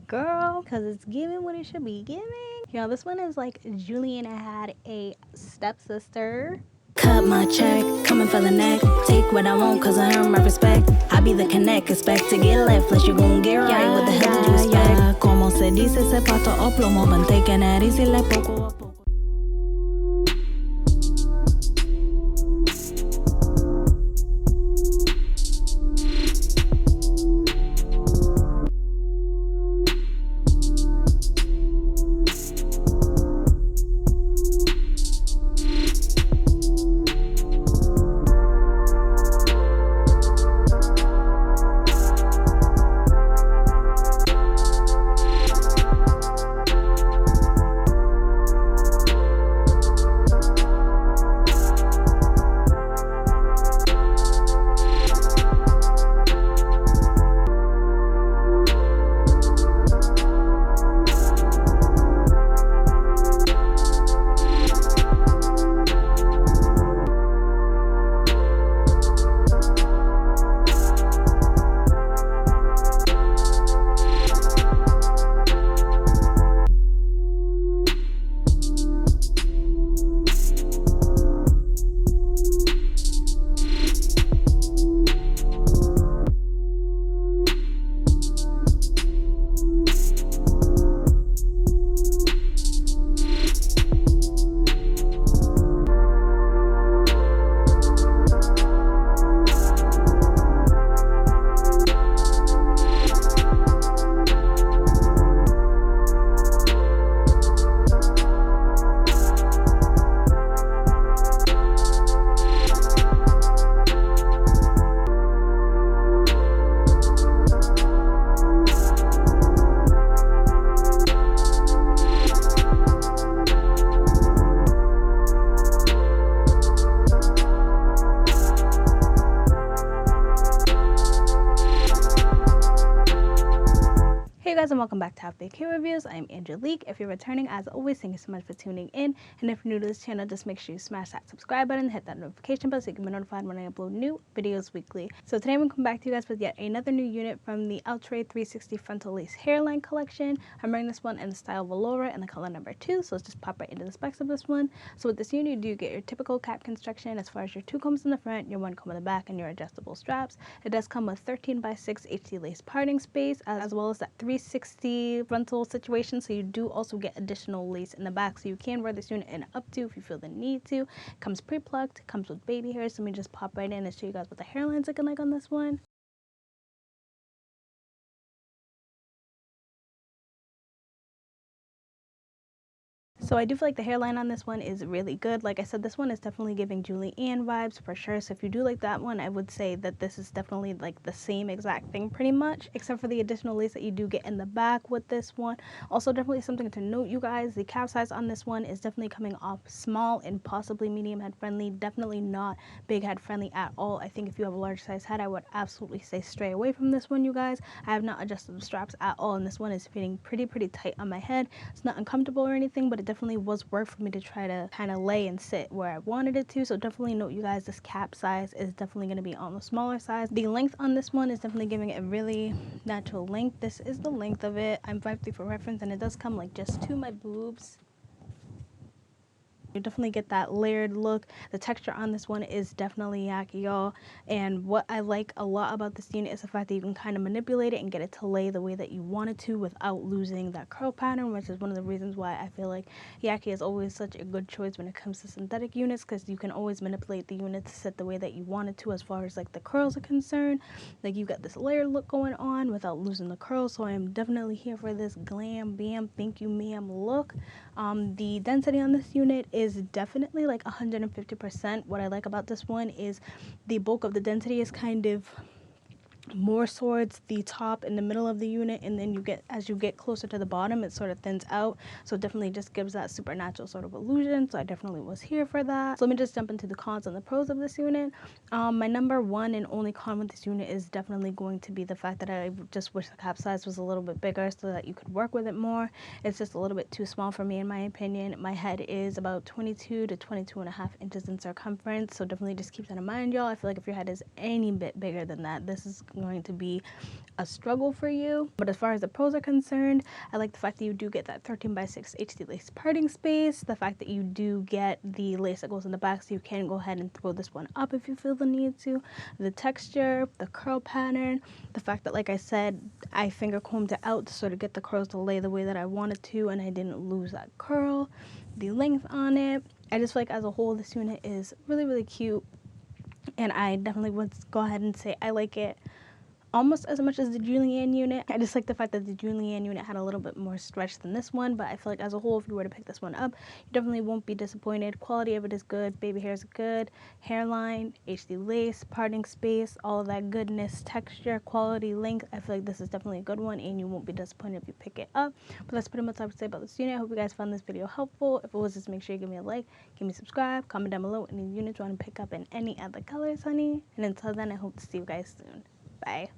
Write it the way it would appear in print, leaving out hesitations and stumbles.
girl, because it's giving what it should be giving. Y'all, this one is like Julie and I had a stepsister. Cut my check, coming for the neck. Take what I want, cause I earn my respect. I be the connect, expect to get left. Plus you gon' get right, what the hell did you expect? Como se dice, se pato o plomo. Been taking it easy like poco a poco. Hey guys, and welcome back to Half Baked Hair Reviews. I'm Angelique. If you're returning, as always, thank you so much for tuning in. And if you're new to this channel, just make sure you smash that subscribe button, hit that notification bell so you can be notified when I upload new videos weekly. So today I'm going to come back to you guys with yet another new unit from the Outre 360 Frontal Lace Hairline collection. I'm wearing this one in the style Velora and the color number 2, so let's just pop right into the specs of this one. So with this unit, you do get your typical cap construction as far as your 2 combs in the front, your 1 comb in the back, and your adjustable straps. It does come with 13x6 HD lace parting space, as well as that 360 frontal situation, so you do also get additional lace in the back, so you can wear this unit in up to if you feel the need to. It comes pre-plucked, comes with baby hairs, so let me just pop right in and show you guys what the hairline's looking like on this one. So I do feel like the hairline on this one is really good. Like I said, this one is definitely giving Julie Ann vibes for sure. So if you do like that one, I would say that this is definitely like the same exact thing pretty much, except for the additional lace that you do get in the back with this one. Also, definitely something to note, you guys, the cap size on this one is definitely coming off small and possibly medium head friendly. Definitely not big head friendly at all. I think if you have a large size head, I would absolutely say stray away from this one, you guys. I have not adjusted the straps at all, and this one is fitting pretty tight on my head. It's not uncomfortable or anything, but it definitely was work for me to try to kind of lay and sit where I wanted it to. So definitely note, you guys, this cap size is definitely going to be on the smaller size. The length on this one is definitely giving it a really natural length. This is the length of it. I'm 5'3" for reference, and it does come like just to my boobs. You definitely get that layered look. The texture on this one is definitely yucky, y'all. And what I like a lot about this unit is the fact that you can kind of manipulate it and get it to lay the way that you want it to without losing that curl pattern, which is one of the reasons why I feel like Yaki is always such a good choice when it comes to synthetic units, because you can always manipulate the unit to sit the way that you want it to as far as like the curls are concerned. Like you got this layered look going on without losing the curls. So I am definitely here for this glam, bam, thank you ma'am look. The density on this unit is definitely like 150%. What I like about this one is the bulk of the density is kind of more towards the top in the middle of the unit, and then as you get closer to the bottom, it sort of thins out, so it definitely just gives that supernatural sort of illusion. So I definitely was here for that. So let me just jump into the cons and the pros of this unit. My number one and only con with this unit is definitely going to be the fact that I just wish the cap size was a little bit bigger so that you could work with it more. It's just a little bit too small for me in my opinion. My head is about 22 to 22.5 inches in circumference, so definitely just keep that in mind, y'all. I feel like if your head is any bit bigger than that, this is going to be a struggle for you. But as far as the pros are concerned, I like the fact that you do get that 13x6 HD lace parting space, the fact that you do get the lace that goes in the back so you can go ahead and throw this one up if you feel the need to, the texture, the curl pattern, the fact that, like I said, I finger combed it out to sort of get the curls to lay the way that I wanted to and I didn't lose that curl, the length on it. I just feel like as a whole this unit is really, really cute, and I definitely would go ahead and say I like it almost as much as the Julianne unit. I just like the fact that the Julianne unit had a little bit more stretch than this one, but I feel like as a whole, if you were to pick this one up, you definitely won't be disappointed. Quality of it is good, baby hair is good, hairline, HD lace, parting space, all of that goodness, texture, quality, length. I feel like this is definitely a good one and you won't be disappointed if you pick it up. But that's pretty much all I have to say about this unit. I hope you guys found this video helpful. If it was, just make sure you give me a like, give me a subscribe, comment down below any units you want to pick up in any other colors, honey. And until then, I hope to see you guys soon. Bye.